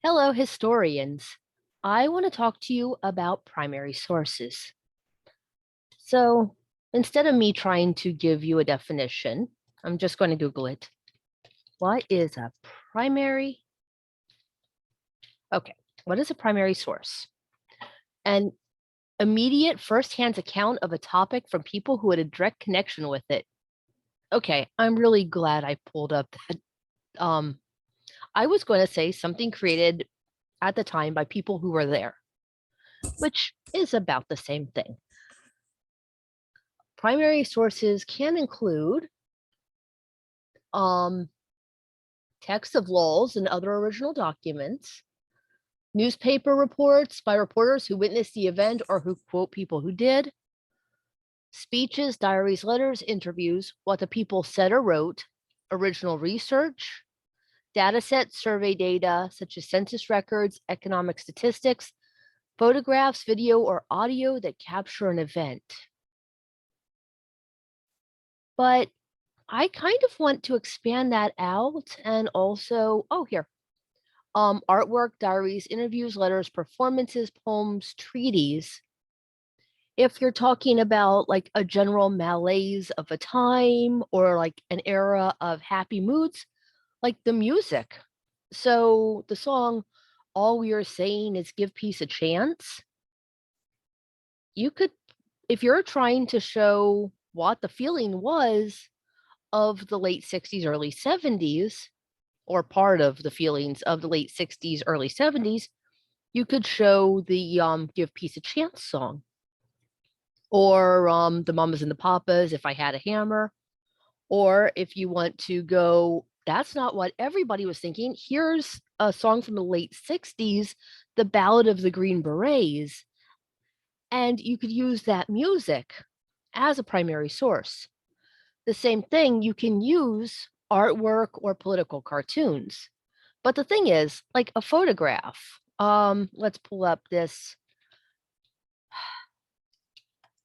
Hello, historians. I want to talk to you about primary sources. So instead of me trying to give you a definition, I'm just going to Google it. What is a primary? Okay, what is a primary source? An immediate firsthand account of a topic from people who had a direct connection with it. Okay, I'm really glad I pulled up that. I was going to say something created at the time by people who were there, which is about the same thing. Primary sources can include um, texts of laws and other original documents, newspaper reports by reporters who witnessed the event or who quote people who did, speeches, diaries, letters, interviews, what the people said or wrote, original research, data sets, survey data, such as census records, economic statistics, photographs, video, or audio that capture an event. But I kind of want to expand that out and also, oh, here, artwork, diaries, interviews, letters, performances, poems, treaties. If you're talking about like a general malaise of a time or like an era of happy moods, like the music. So the song, All We Are Saying is Give Peace a Chance, you could, if you're trying to show what the feeling was of the late 60s, early 70s, or part of the feelings of the late 60s, early 70s, you could show the Give Peace a Chance song or the Mamas and the Papas, If I Had a Hammer. Or if you want to go, that's not what everybody was thinking. Here's a song from the late 60s, The Ballad of the Green Berets. And you could use that music as a primary source. The same thing, you can use artwork or political cartoons. But the thing is, like a photograph, let's pull up this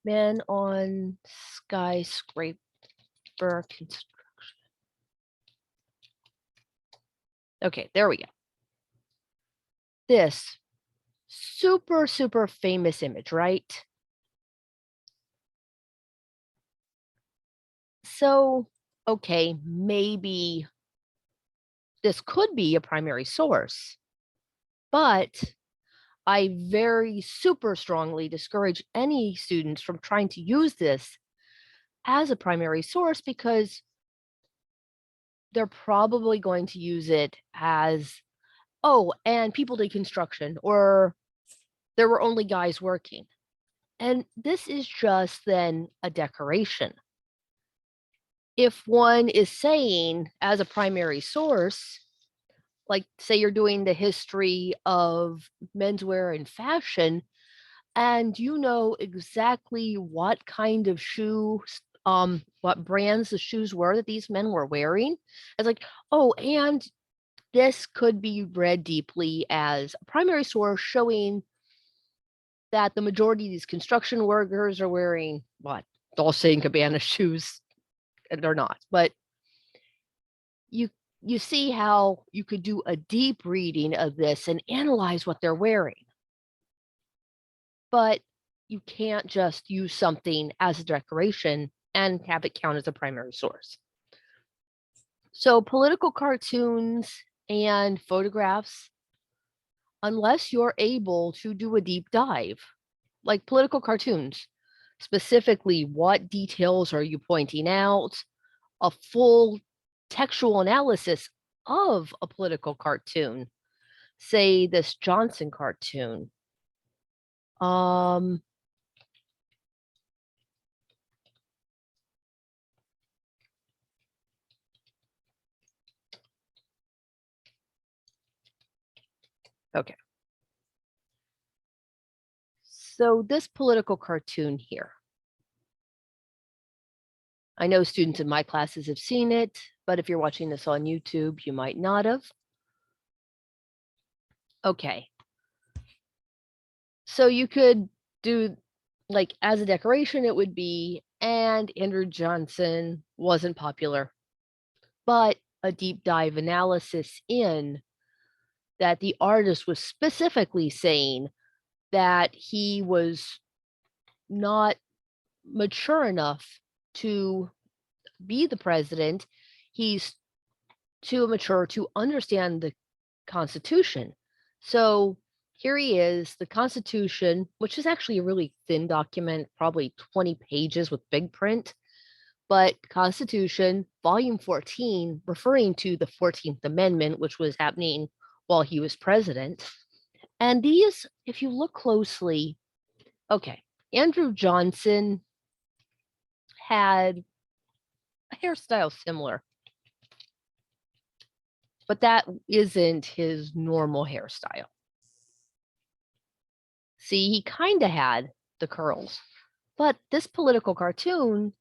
man on skyscraper construction. Okay, there we go. This super, super famous image, right? So, okay, maybe this could be a primary source, but I very super strongly discourage any students from trying to use this as a primary source because they're probably going to use it as, oh, and people did construction or there were only guys working. And this is just then a decoration. If one is saying as a primary source, like say you're doing the history of menswear and fashion, and you know exactly what kind of shoes, what brands the shoes were that these men were wearing. It's like, oh, and this could be read deeply as a primary source showing that the majority of these construction workers are wearing what? Dolce and Gabbana shoes, and they're not. But you you see how you could do a deep reading of this and analyze what they're wearing. But you can't just use something as a decoration and have it count as a primary source. So political cartoons and photographs, unless you're able to do a deep dive, like political cartoons, specifically what details are you pointing out, a full textual analysis of a political cartoon, say this Johnson cartoon. Um, okay. So this political cartoon here, I know students in my classes have seen it, but if you're watching this on YouTube, you might not have. Okay. So you could do like as a decoration, it would be, and Andrew Johnson wasn't popular, but a deep dive analysis in that the artist was specifically saying that he was not mature enough to be the president. He's too mature to understand the Constitution. So here he is, the Constitution, which is actually a really thin document, probably 20 pages with big print, but Constitution, Volume 14, referring to the 14th Amendment, which was happening while he was president. And these, if you look closely, okay, Andrew Johnson had a hairstyle similar, but that isn't his normal hairstyle. See, he kind of had the curls, but this political cartoon,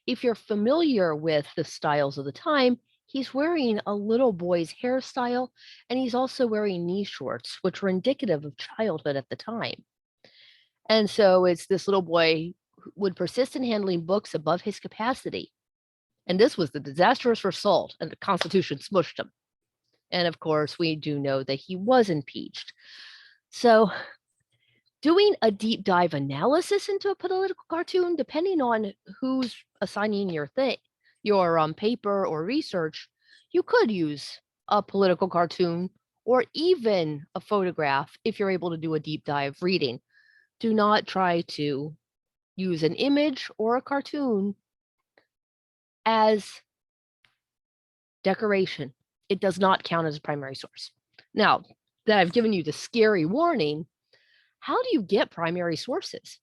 if you're familiar with the styles of the time, he's wearing a little boy's hairstyle, and he's also wearing knee shorts, which were indicative of childhood at the time. And so it's this little boy who would persist in handling books above his capacity. And this was the disastrous result, and the Constitution smushed him. And of course, we do know that he was impeached. So doing a deep dive analysis into a political cartoon, depending on who's assigning your paper or research, you could use a political cartoon or even a photograph if you're able to do a deep dive reading. Do not try to use an image or a cartoon as decoration. It does not count as a primary source. Now that I've given you the scary warning, how do you get primary sources?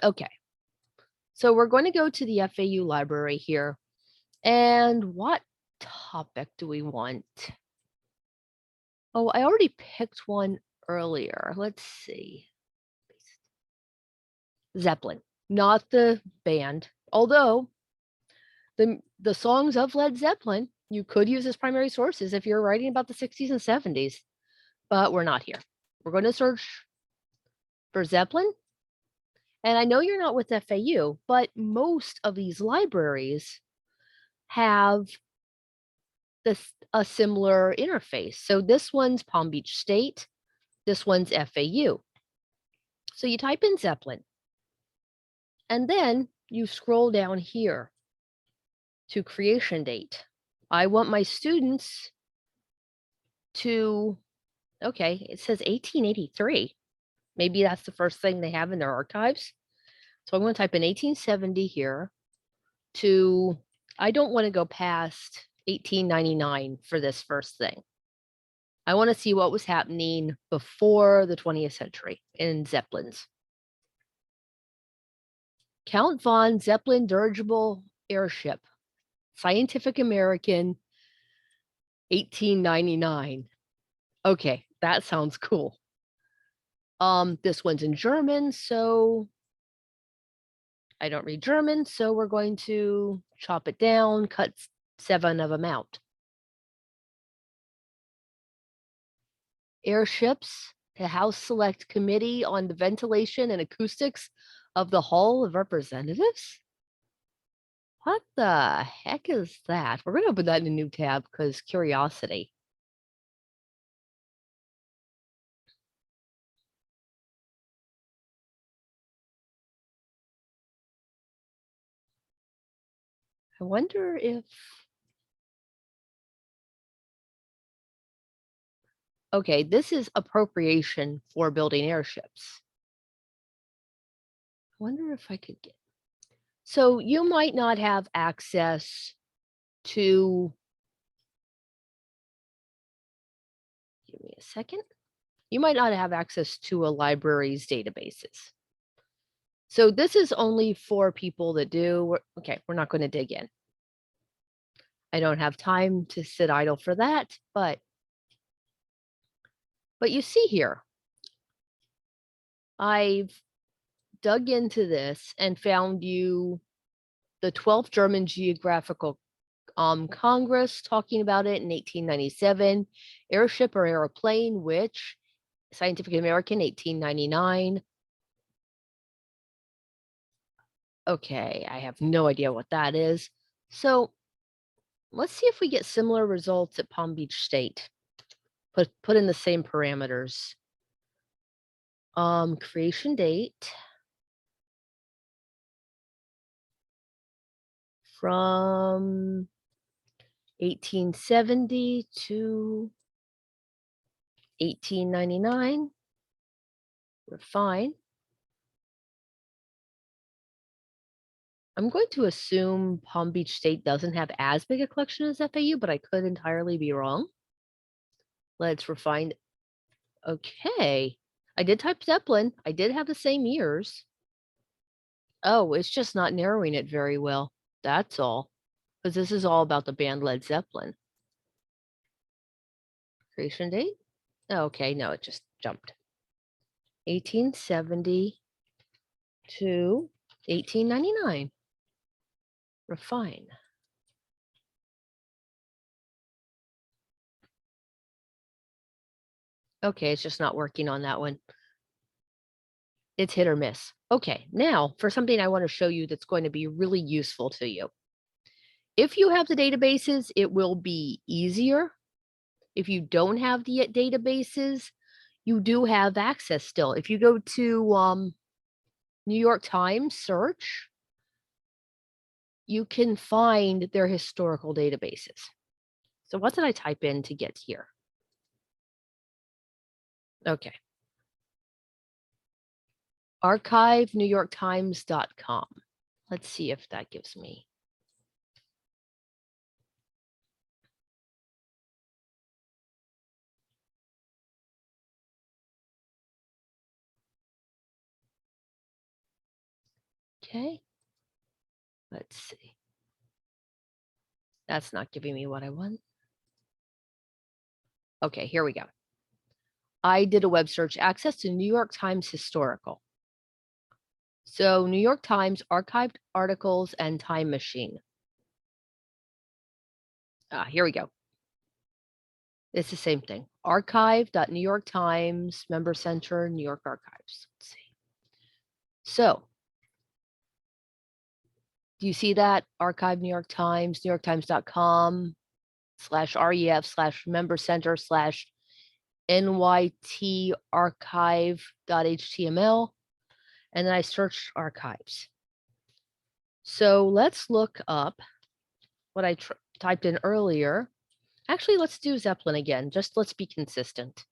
Okay, so we're going to go to the FAU library here. And what topic do we want? Oh, I already picked one earlier. Let's see. Zeppelin, not the band, although the songs of Led Zeppelin you could use as primary sources if you're writing about the 60s and 70s, but we're not here. We're going to search for Zeppelin. And I know you're not with FAU, but most of these libraries have a similar interface. So this one's Palm Beach State, this one's FAU. So you type in Zeppelin, and then you scroll down here to creation date. I want my students to, okay, it says 1883. Maybe that's the first thing they have in their archives. So I'm going to type in 1870 here to, I don't want to go past 1899 for this first thing. I want to see what was happening before the 20th century in Zeppelins. Count von Zeppelin dirigible airship, Scientific American, 1899. Okay, that sounds cool. This one's in German, so I don't read German, so we're going to chop it down, cut 7 of them out. Airships, the House Select Committee on the Ventilation and Acoustics of the Hall of Representatives? What the heck is that? We're going to open that in a new tab because curiosity. I wonder if... Okay, this is appropriation for building airships. I wonder if I could get... So you might not have access to... Give me a second. You might not have access to a library's databases. So this is only for people that do. Okay, we're not going to dig in. I don't have time to sit idle for that, but you see here, I've dug into this and found you the 12th German Geographical Congress talking about it in 1897, airship or airplane, which Scientific American, 1899. Okay, I have no idea what that is. So let's see if we get similar results at Palm Beach State. Put in the same parameters. Creation date from 1870 to 1899. Refine. I'm going to assume Palm Beach State doesn't have as big a collection as FAU, but I could entirely be wrong. Let's refine. Okay. I did type Zeppelin. I did have the same years. Oh, it's just not narrowing it very well. That's all. Because this is all about the band Led Zeppelin. Creation date? Okay, no, it just jumped. 1870 to 1899. Refine. Okay, it's just not working on that one. It's hit or miss. Okay, now for something I want to show you that's going to be really useful to you. If you have the databases, it will be easier. If you don't have the databases, you do have access still. If you go to New York Times search, you can find their historical databases. So what did I type in to get here? Okay. archivenewyorktimes.com. Let's see if that gives me. Okay. Let's see. That's not giving me what I want. Okay, here we go. I did a web search, access to New York Times historical. So New York Times archived articles and time machine. Here we go. It's the same thing. Archive.NewYorkTimes, Member Center, New York Archives. Let's see. So, do you see that? Archive New York Times, NewYorkTimes.com/ref/member center/NYT archive.html. And then I searched archives. So let's look up what I typed in earlier. Actually, let's do Zeppelin again. Just let's be consistent.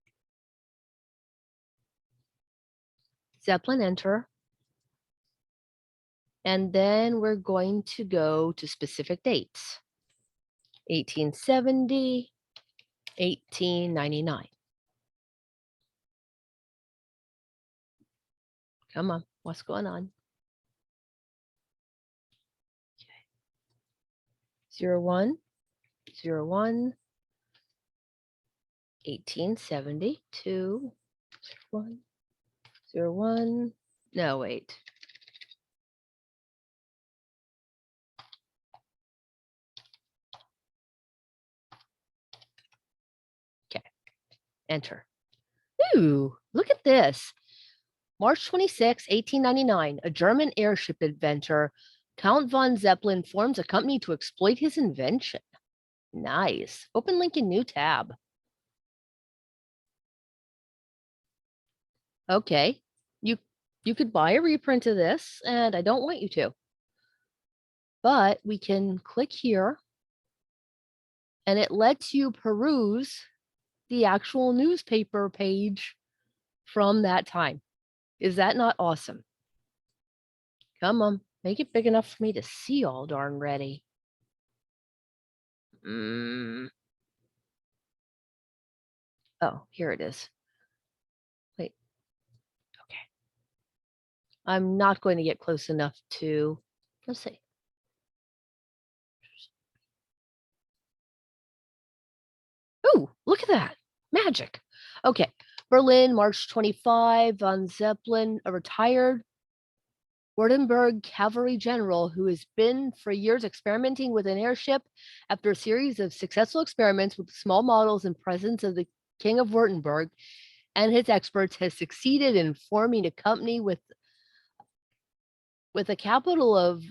Zeppelin, enter. And then we're going to go to specific dates. 1870, 1899. Come on, what's going on? Okay. 01, 01, 1872, 01, 01. No, wait. Okay, enter. Ooh, look at this. March 26, 1899, a German airship inventor, Count von Zeppelin, forms a company to exploit his invention. Nice. Open link in new tab. Okay, you could buy a reprint of this, and I don't want you to. But we can click here, and it lets you peruse the actual newspaper page from that time. Is that not awesome? Come on, make it big enough for me to see all darn ready. Oh, here it is. Wait. Okay. I'm not going to get close enough to, let's see. Ooh, look at that. Magic. Okay. Berlin, March 25, von Zeppelin, a retired Württemberg cavalry general who has been for years experimenting with an airship after a series of successful experiments with small models in presence of the King of Württemberg and his experts has succeeded in forming a company with a capital of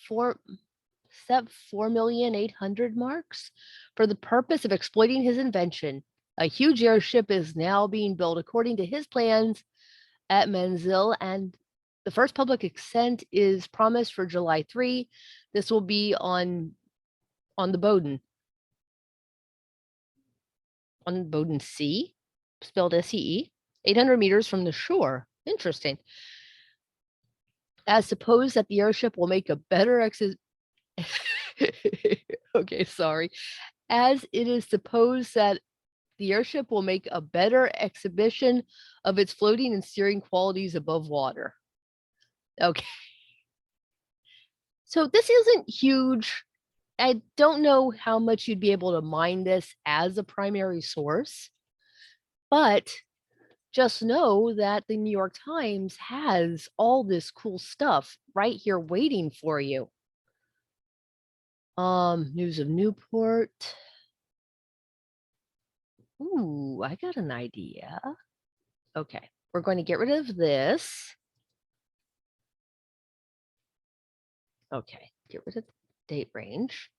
4,800,000 marks for the purpose of exploiting his invention. A huge airship is now being built according to his plans at Menzil, and the first public ascent is promised for July 3. This will be on the Boden Sea, spelled SEE, 800 meters from the shore. Interesting. As supposed that the airship will make a better okay, sorry. As it is supposed that the airship will make a better exhibition of its floating and steering qualities above water. Okay. So this isn't huge. I don't know how much you'd be able to mine this as a primary source, but just know that the New York Times has all this cool stuff right here waiting for you. News of Newport. Ooh, I got an idea. Okay, we're going to get rid of this. Okay, get rid of the date range.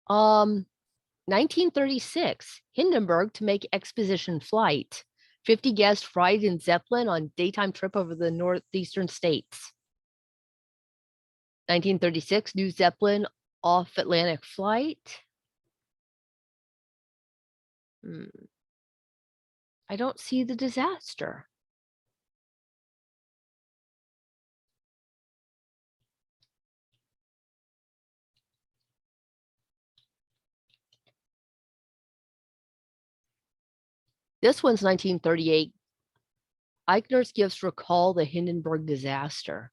Um, 1936, Hindenburg to make exposition flight. 50 guests ride in Zeppelin on daytime trip over the northeastern states. 1936, new Zeppelin off Atlantic flight. I don't see the disaster. This one's 1938. Eichner's gifts recall the Hindenburg disaster.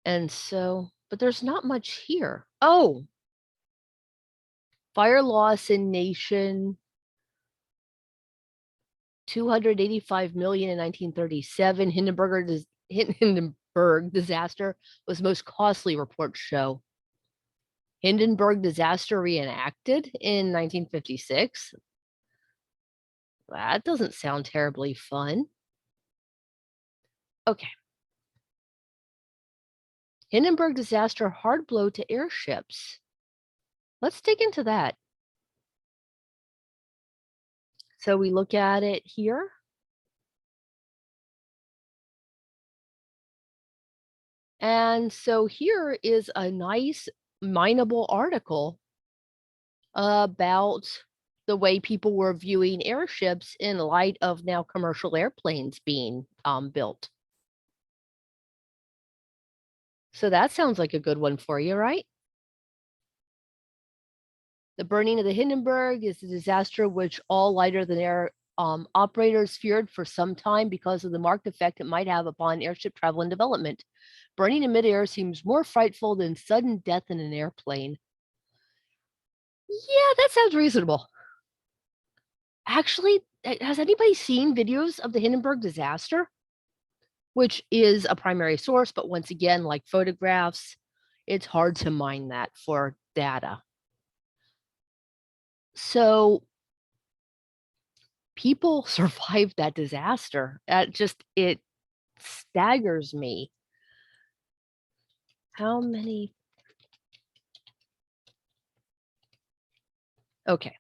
And so, but there's not much here. Oh, fire loss in nation, 285 million in 1937. Hindenburg disaster was most costly, reports show. Hindenburg disaster reenacted in 1956. That doesn't sound terribly fun. Okay. Hindenburg disaster hard blow to airships. Let's dig into that. So we look at it here. And so here is a nice mineable article about the way people were viewing airships in light of now commercial airplanes being built. So that sounds like a good one for you, right? The burning of the Hindenburg is a disaster which all lighter than air operators feared for some time because of the marked effect it might have upon airship travel and development. Burning in midair seems more frightful than sudden death in an airplane. Yeah, that sounds reasonable. Actually, has anybody seen videos of the Hindenburg disaster? Which is a primary source, but once again, like photographs, it's hard to mine that for data. So people survived that disaster. It staggers me. How many? Okay.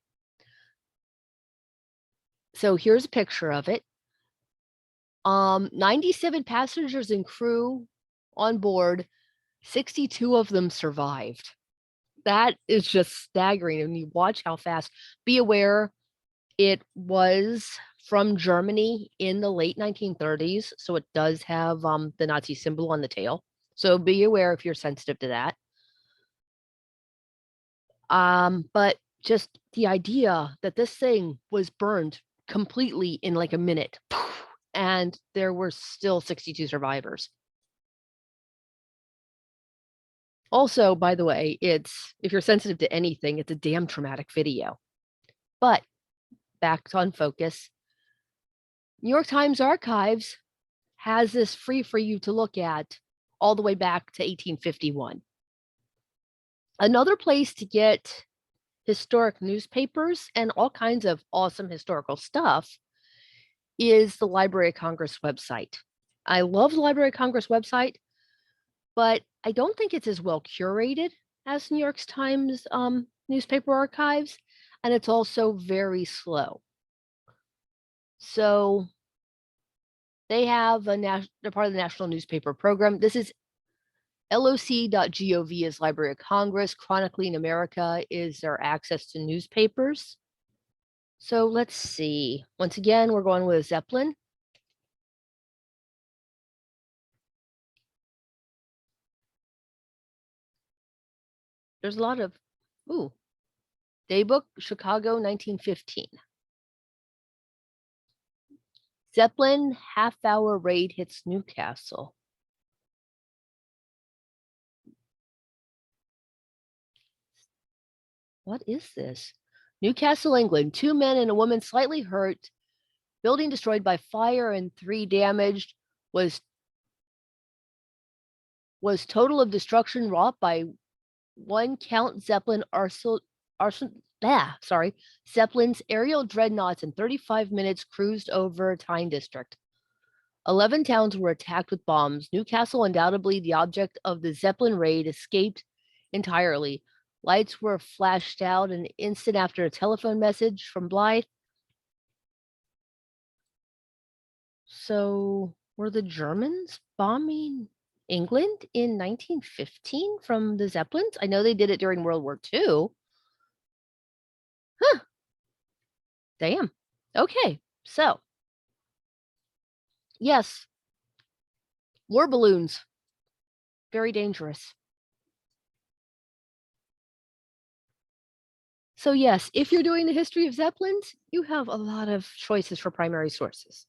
So here's a picture of it. 97 passengers and crew on board, 62 of them survived. That is just staggering. And you watch how fast. Be aware, it was from Germany in the late 1930s, so it does have the Nazi symbol on the tail. So be aware if you're sensitive to that. But just the idea that this thing was burned completely in like a minute, and there were still 62 survivors. Also, by the way, if you're sensitive to anything, it's a damn traumatic video. But back on focus, New York Times Archives has this free for you to look at all the way back to 1851. Another place to get historic newspapers and all kinds of awesome historical stuff is the Library of Congress website. I love the Library of Congress website, but I don't think it's as well curated as New York Times newspaper archives, and it's also very slow. So they have they're part of the National Newspaper Program. This is LOC.gov is Library of Congress. Chronicling America is their access to newspapers. So let's see. Once again, we're going with Zeppelin. There's a lot of, Daybook, Chicago, 1915. Zeppelin half-hour raid hits Newcastle. What is this? Newcastle, England. 2 men and a woman slightly hurt. Building destroyed by fire and 3 damaged. Was total of destruction wrought by one Count Zeppelin Zeppelin's aerial dreadnoughts in 35 minutes cruised over Tyne district. 11 towns were attacked with bombs. Newcastle, undoubtedly the object of the Zeppelin raid, escaped entirely. Lights were flashed out an instant after a telephone message from Blythe. So were the Germans bombing England in 1915 from the Zeppelins? I know they did it during World War II. Huh. Damn. Okay. So, yes, war balloons. Very dangerous. So yes, if you're doing the history of Zeppelins, you have a lot of choices for primary sources.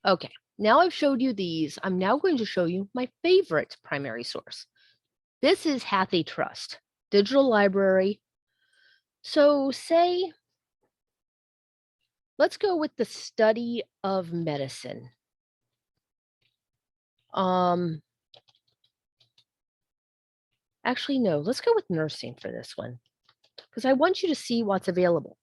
Okay, now I've showed you these. I'm now going to show you my favorite primary source. This is Hathi Trust, digital library. So say, let's go with the study of medicine. Actually, no, let's go with nursing for this one, because I want you to see what's available.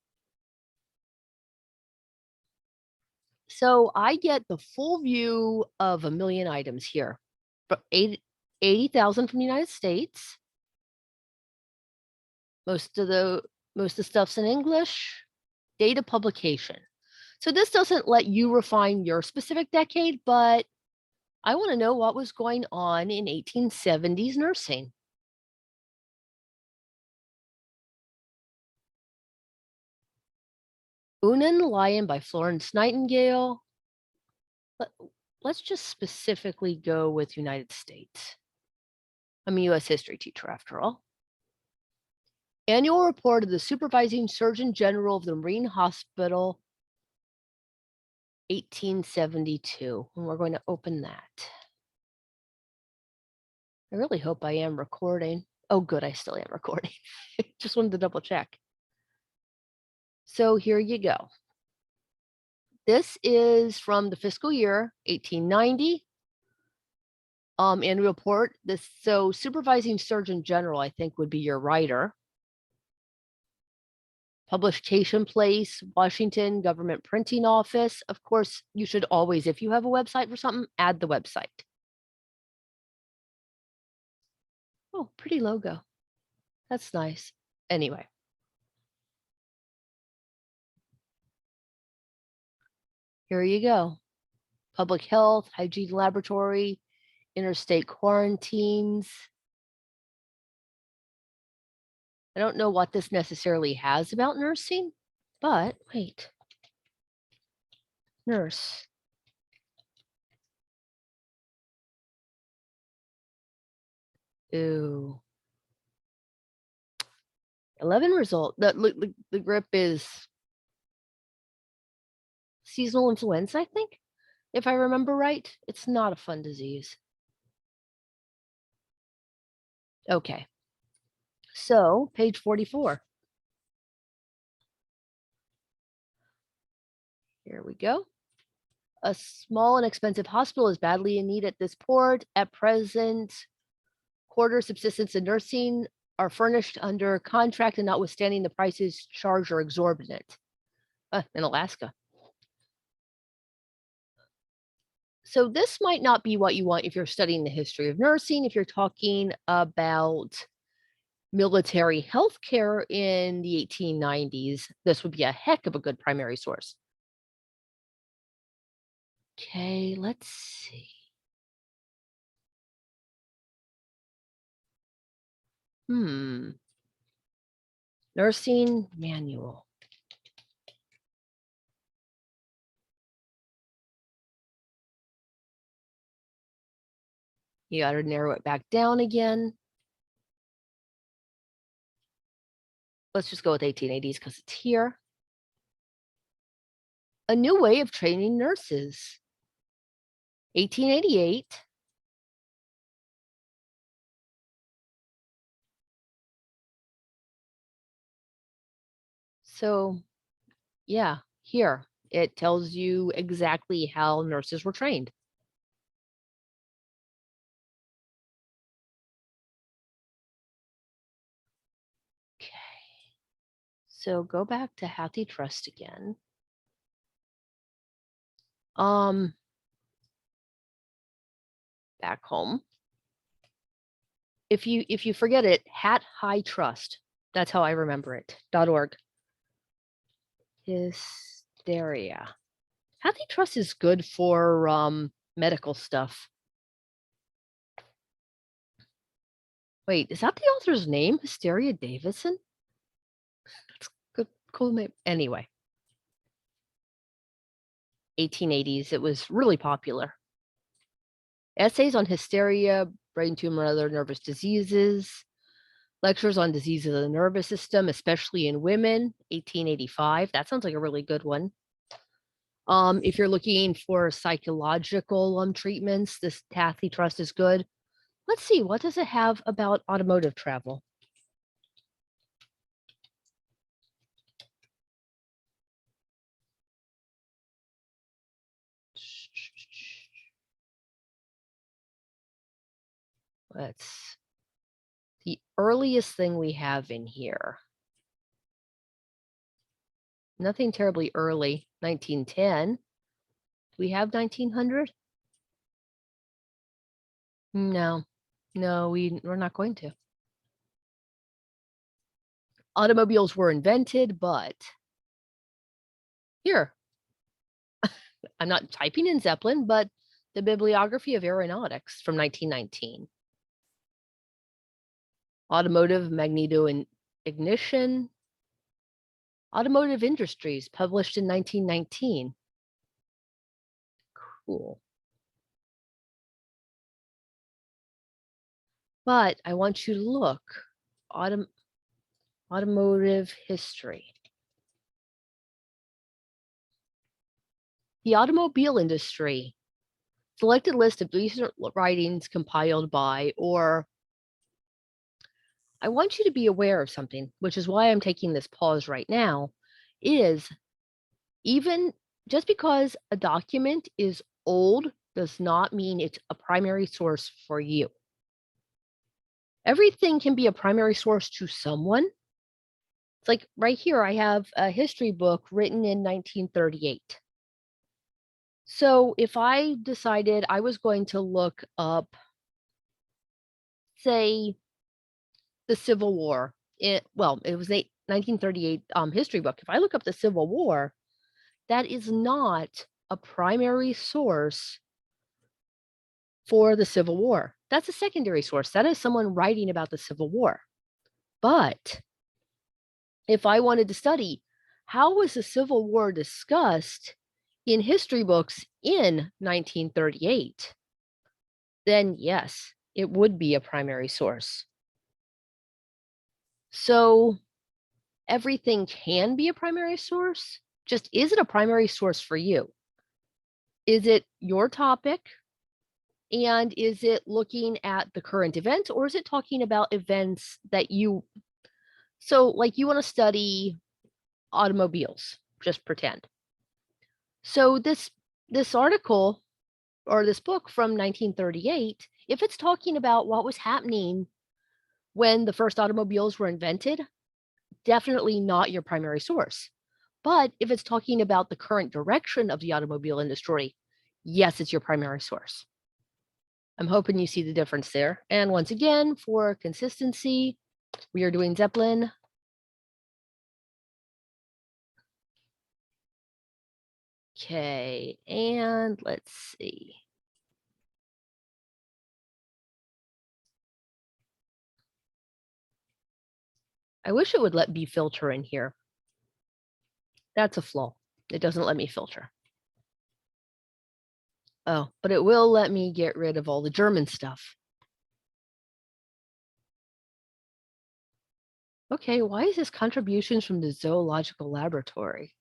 So I get the full view of 1 million items here, but 80,000 from the United States. Most of the stuff's in English. Data publication. So this doesn't let you refine your specific decade, but I want to know what was going on in 1870s nursing. Una and the Lion by Florence Nightingale. Let's just specifically go with United States. I'm a US history teacher after all. Annual report of the Supervising Surgeon General of the Marine Hospital, 1872. And we're going to open that. I really hope I am recording. Oh, good, I still am recording. Just wanted to double check. So here you go. This is from the fiscal year 1890. Annual report. So Supervising Surgeon General, I think, would be your writer. Publication place, Washington Government Printing Office. Of course, you should always, if you have a website for something, add the website. Oh, pretty logo. That's nice. Anyway. Here you go. Public health, hygiene laboratory, interstate quarantines. I don't know what this necessarily has about nursing, but wait. Nurse. Ooh. 11 result. The grip is seasonal influenza, I think, if I remember right. It's not a fun disease. Okay. So, page 44. Here we go. A small and expensive hospital is badly in need at this port. At present, quarter subsistence and nursing are furnished under contract, and notwithstanding the prices charged are exorbitant. In Alaska. So this might not be what you want if you're studying the history of nursing, if you're talking about military healthcare in the 1890s, this would be a heck of a good primary source. Okay, let's see. Nursing manual. You got to narrow it back down again. Let's just go with 1880s because it's here. A new way of training nurses. 1888. So, yeah, here it tells you exactly how nurses were trained. Okay. So go back to Hattie Trust again. Back home. If you forget it, Hat High Trust. That's how I remember it. .org. Hysteria. Hattie Trust is good for medical stuff. Wait, is that the author's name? Hysteria Davidson? That's good, cool name. Anyway, 1880s, it was really popular. Essays on hysteria, brain tumor, and other nervous diseases. Lectures on diseases of the nervous system, especially in women, 1885. That sounds like a really good one. If you're looking for psychological treatments, this Hattie Trust is good. Let's see, what does it have about automotive travel? Let's the earliest thing we have in here. Nothing terribly early, 1910. Do we have 1900? No, we're not going to. Automobiles were invented, but here, I'm not typing in Zeppelin, but the Bibliography of Aeronautics from 1919. Automotive magneto ignition. Automotive Industries, published in 1919. Cool. But I want you to look. Automotive history. The automobile industry. Selected list of recent writings compiled by, or I want you to be aware of something, which is why I'm taking this pause right now, is even just because a document is old does not mean it's a primary source for you. Everything can be a primary source to someone. It's like right here, I have a history book written in 1938. So if I decided I was going to look up, say, the Civil War, it was a 1938 history book. If I look up the Civil War, that is not a primary source for the Civil War. That's a secondary source. That is someone writing about the Civil War. But if I wanted to study how was the Civil War discussed in history books in 1938, then yes, it would be a primary source. So everything can be a primary source. Just is it a primary source for you? Is it your topic? And is it looking at the current events, or is it talking about events that so like you want to study automobiles, just pretend. So this article or this book from 1938, if it's talking about what was happening when the first automobiles were invented, definitely not your primary source. But if it's talking about the current direction of the automobile industry, yes, it's your primary source. I'm hoping you see the difference there. And once again, for consistency, we are doing Zeppelin. Okay, and let's see. I wish it would let me filter in here. That's a flaw. It doesn't let me filter. Oh, but it will let me get rid of all the German stuff. Okay, why is this contributions from the zoological laboratory?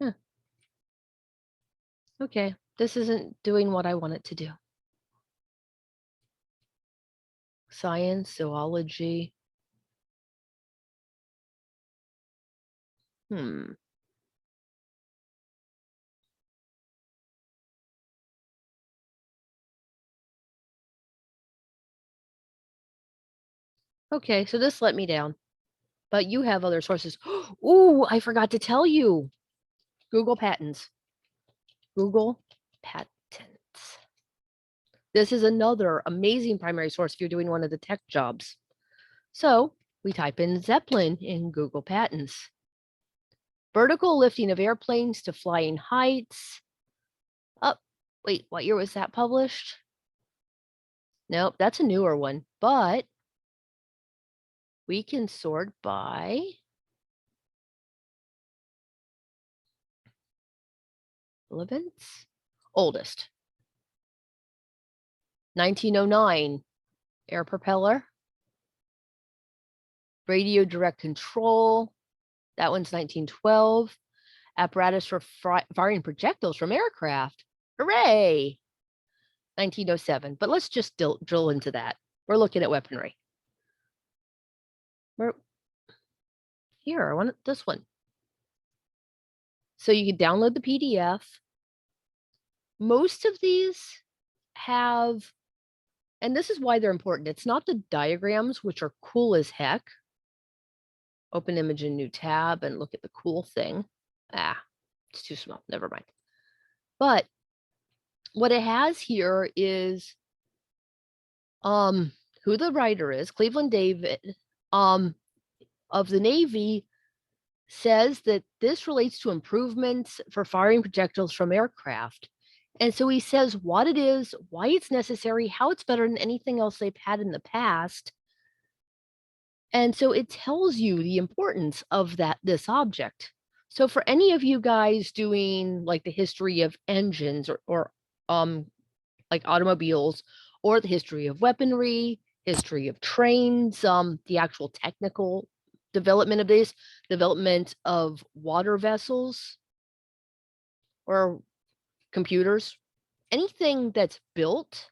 Huh. Okay, this isn't doing what I want it to do. Science, zoology. Hmm. Okay, so this let me down, but you have other sources. Ooh, I forgot to tell you. Google patents. Google patents. This is another amazing primary source if you're doing one of the tech jobs. So we type in Zeppelin in Google patents. Vertical lifting of airplanes to flying heights. Oh, wait, what year was that published? Nope, that's a newer one, but we can sort by relevance. Oldest. 1909, air propeller. Radio direct control. That one's 1912. Apparatus for firing projectiles from aircraft. Hooray! 1907. But let's just drill into that. We're looking at weaponry. We're here. I want this one. So you can download the PDF. Most of these have, and this is why they're important. It's not the diagrams, which are cool as heck. Open image in new tab and look at the cool thing. Ah, it's too small. Never mind. But what it has here is who the writer is, Cleveland David, of the Navy, says that this relates to improvements for firing projectiles from aircraft. And so he says what it is, why it's necessary, how it's better than anything else they've had in the past. And so it tells you the importance of this object. So for any of you guys doing like the history of engines or like automobiles, or the history of weaponry, history of trains, the actual technical development of this, development of water vessels or computers, anything that's built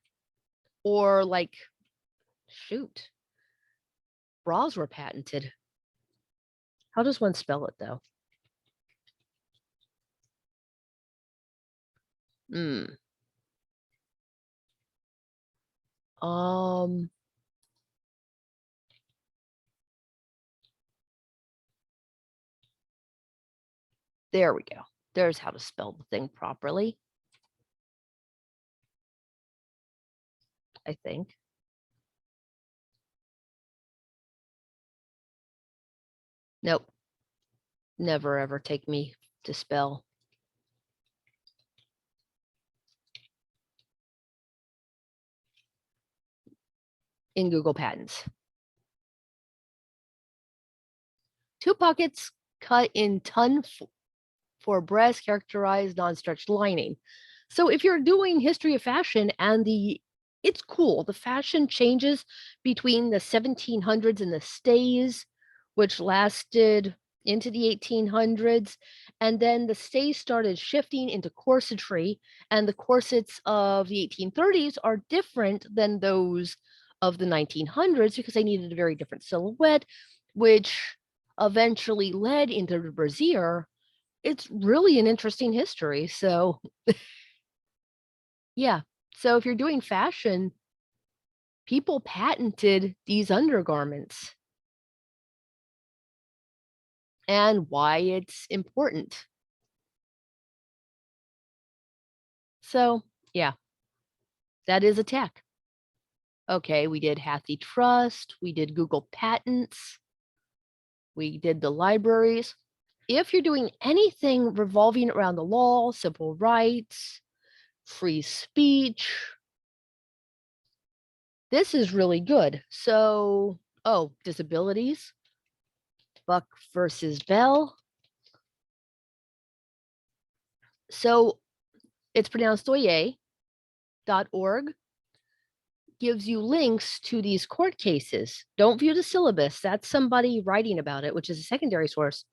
or like, shoot, bras were patented. How does one spell it though? Hmm. Um, there we go. There's how to spell the thing properly, I think. Nope. Never ever take me to spell. In Google Patents. Two pockets cut in ton for breast characterized non-stretched lining. So if you're doing history of fashion and it's cool. The fashion changes between the 1700s and the stays, which lasted into the 1800s. And then the stays started shifting into corsetry, and the corsets of the 1830s are different than those of the 1900s because they needed a very different silhouette, which eventually led into the brassiere. It's really an interesting history. So yeah. So if you're doing fashion, people patented these undergarments and why it's important. So yeah, that is a tech. Okay, we did Hathy Trust, we did Google Patents, we did the libraries. If you're doing anything revolving around the law, civil rights, free speech, this is really good. So, oh, disabilities, Buck versus Bell. So it's pronounced oye.org, gives you links to these court cases. Don't view the syllabus. That's somebody writing about it, which is a secondary source.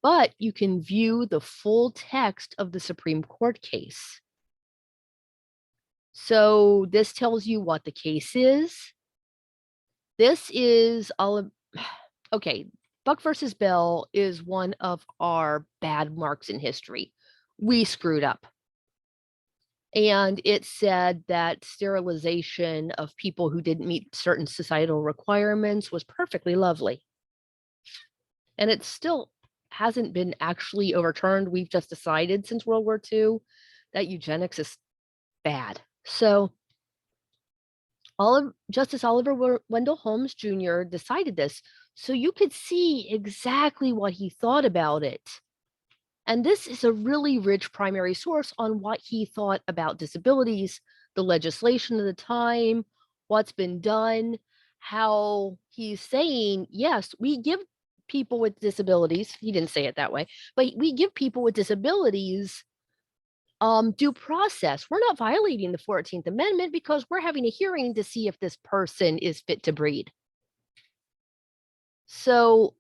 But you can view the full text of the Supreme Court case. So this tells you what the case is. This is all of, okay, Buck versus Bell is one of our bad marks in history. We screwed up. And it said that sterilization of people who didn't meet certain societal requirements was perfectly lovely. And it still hasn't been actually overturned. We've just decided since World War II that eugenics is bad. So Justice Oliver Wendell Holmes Jr. decided this. So you could see exactly what he thought about it. And this is a really rich primary source on what he thought about disabilities, the legislation of the time, what's been done, how he's saying, yes, we give people with disabilities, he didn't say it that way, but we give people with disabilities due process. We're not violating the 14th Amendment because we're having a hearing to see if this person is fit to breed. So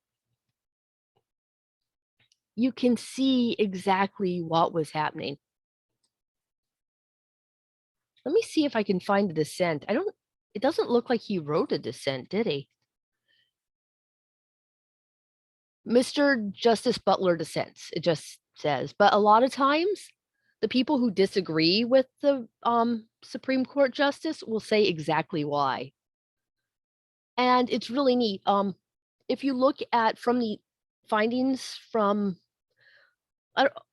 you can see exactly what was happening. Let me see if I can find the dissent. It doesn't look like he wrote a dissent, did he? Mr. Justice Butler dissents, it just says. But a lot of times, the people who disagree with the Supreme Court justice will say exactly why. And it's really neat. If you look at from the findings from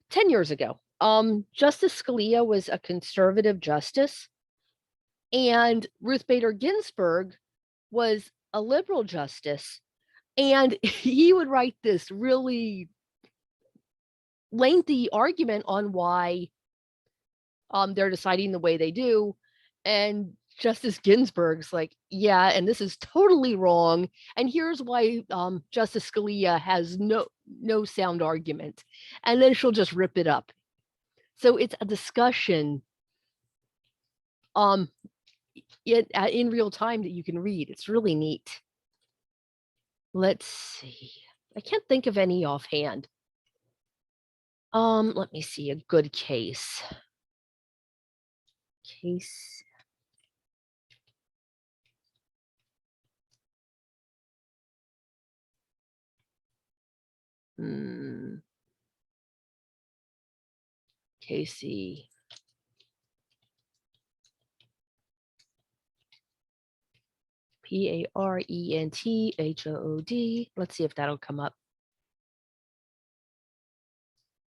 10 years ago, Justice Scalia was a conservative justice, and Ruth Bader Ginsburg was a liberal justice. And he would write this really lengthy argument on why they're deciding the way they do. And Justice Ginsburg's like, yeah, and this is totally wrong. And here's why Justice Scalia has no sound argument. And then she'll just rip it up. So it's a discussion in real time that you can read. It's really neat. Let's see. I can't think of any offhand. Let me see a good case. Case. Casey. Parenthood. Let's see if that'll come up.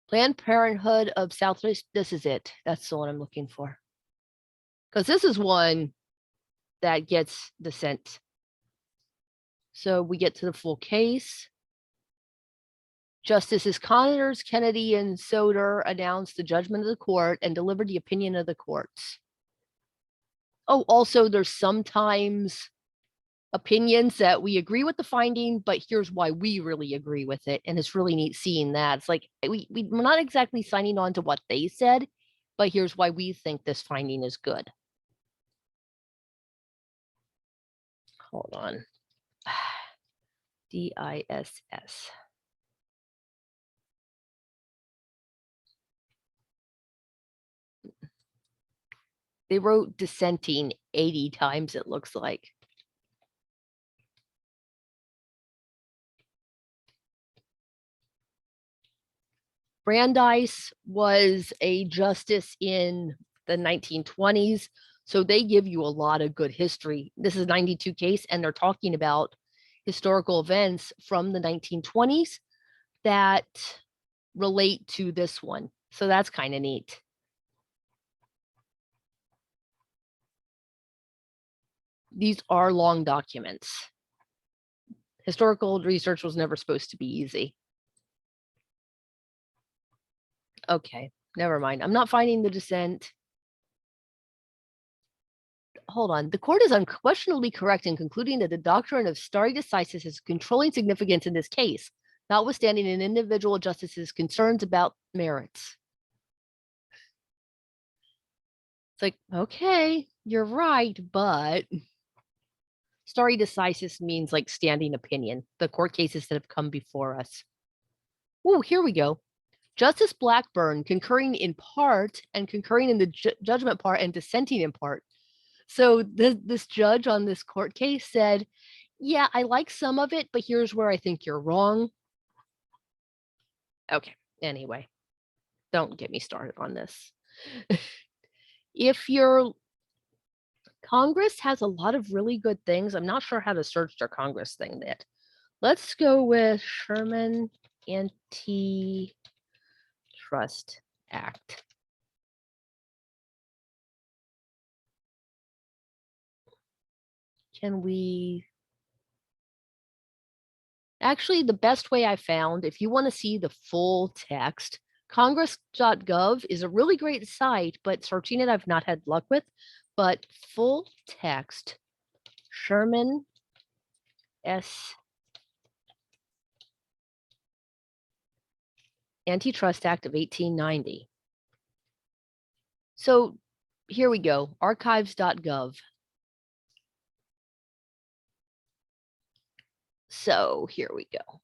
Planned Parenthood of Southwest. This is it. That's the one I'm looking for. Because this is one that gets dissent. So we get to the full case. Justices Connors, Kennedy, and Soter announced the judgment of the court and delivered the opinion of the courts. Oh, also, there's sometimes opinions that we agree with the finding, but here's why we really agree with it. And it's really neat seeing that. It's like we're not exactly signing on to what they said, but here's why we think this finding is good. Hold on. DISS. They wrote dissenting 80 times, it looks like. Brandeis was a justice in the 1920s, so they give you a lot of good history. This is a 92 case, and they're talking about historical events from the 1920s that relate to this one. So that's kind of neat. These are long documents. Historical research was never supposed to be easy. Okay, never mind. I'm not finding the dissent. Hold on. The court is unquestionably correct in concluding that the doctrine of stare decisis has controlling significance in this case, notwithstanding an individual justice's concerns about merits. It's like, okay, you're right, but stare decisis means like standing opinion, the court cases that have come before us. Oh, here we go. Justice Blackburn concurring in part and concurring in the judgment part and dissenting in part. So this judge on this court case said, yeah, I like some of it, but here's where I think you're wrong. Okay, anyway, don't get me started on this. If your Congress has a lot of really good things, I'm not sure how to search their Congress thing yet. Let's go with Sherman Antitrust Act. Can we actually, the best way I found, if you want to see the full text, Congress.gov is a really great site, but searching it, I've not had luck with. But full text, Sherman S. Antitrust Act of 1890. So here we go, archives.gov. So here we go.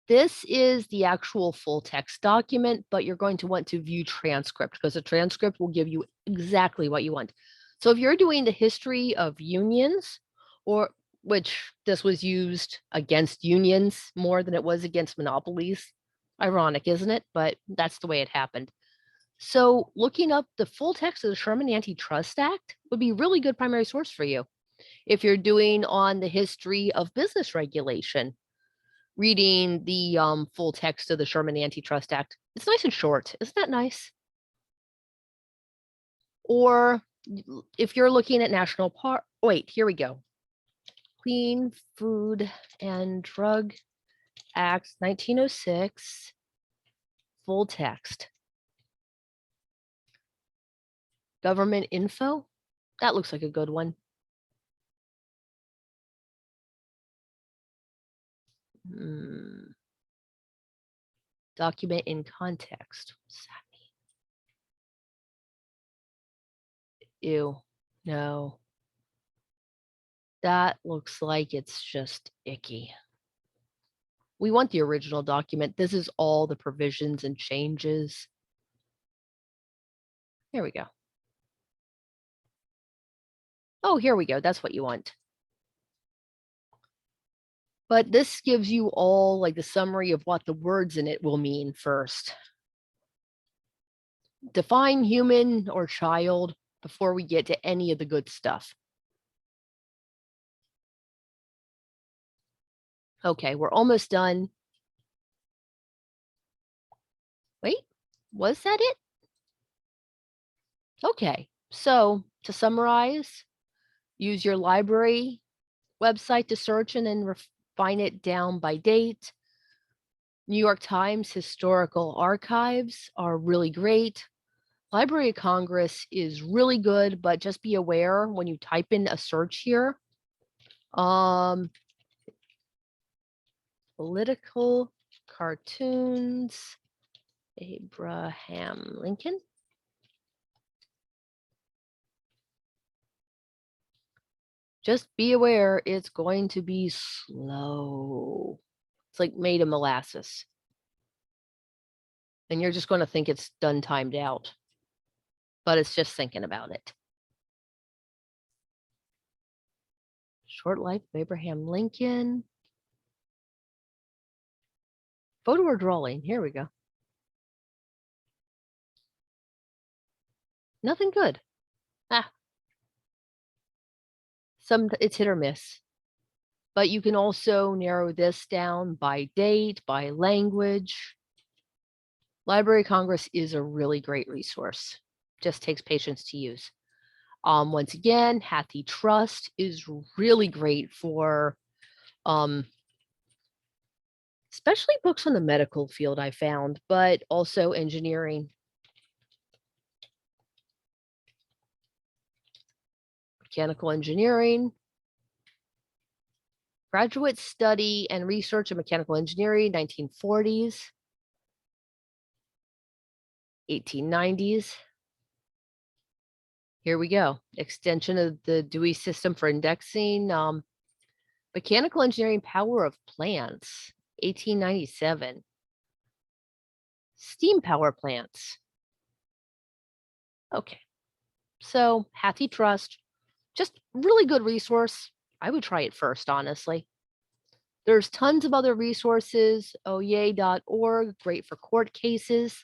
This is the actual full text document, but you're going to want to view transcript because a transcript will give you exactly what you want. So if you're doing the history of unions, or which this was used against unions more than it was against monopolies, ironic, isn't it? But that's the way it happened. So looking up the full text of the Sherman Antitrust Act would be a really good primary source for you. If you're doing on the history of business regulation, reading the full text of the Sherman Antitrust Act. It's nice and short. Isn't that nice? Or if you're looking at national park, wait, here we go. Clean Food and Drug Act 1906, full text. Government info, that looks like a good one. Document in context. What's that mean? Ew, no. That looks like it's just icky. We want the original document. This is all the provisions and changes. Here we go. Oh, here we go. That's what you want. But this gives you all like the summary of what the words in it will mean first. Define human or child before we get to any of the good stuff. Okay, we're almost done. Wait, was that it? Okay, so to summarize, use your library website to search and then refine it down by date. New York Times Historical Archives are really great. Library of Congress is really good, but just be aware when you type in a search here. Political cartoons, Abraham Lincoln. Just be aware it's going to be slow. It's like made of molasses. And you're just going to think it's done timed out, but it's just thinking about it. Short life of Abraham Lincoln. Photo or drawing, here we go. Nothing good. It's hit or miss. But you can also narrow this down by date, by language. Library of Congress is a really great resource. Just takes patience to use. Once again, Hattie Trust is really great for especially books on the medical field, I found, but also engineering. Mechanical engineering, graduate study and research in mechanical engineering, 1940s, 1890s. Here we go. Extension of the Dewey system for indexing. Mechanical engineering power of plants, 1897. Steam power plants. Okay. So Hattie Trust, just really good resource. I would try it first, honestly. There's tons of other resources. Oyez.org, great for court cases.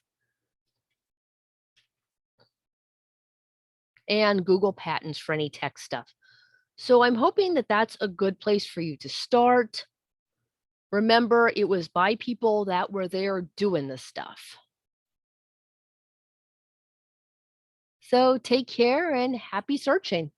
And Google Patents for any tech stuff. So I'm hoping that that's a good place for you to start. Remember, it was by people that were there doing this stuff. So take care and happy searching.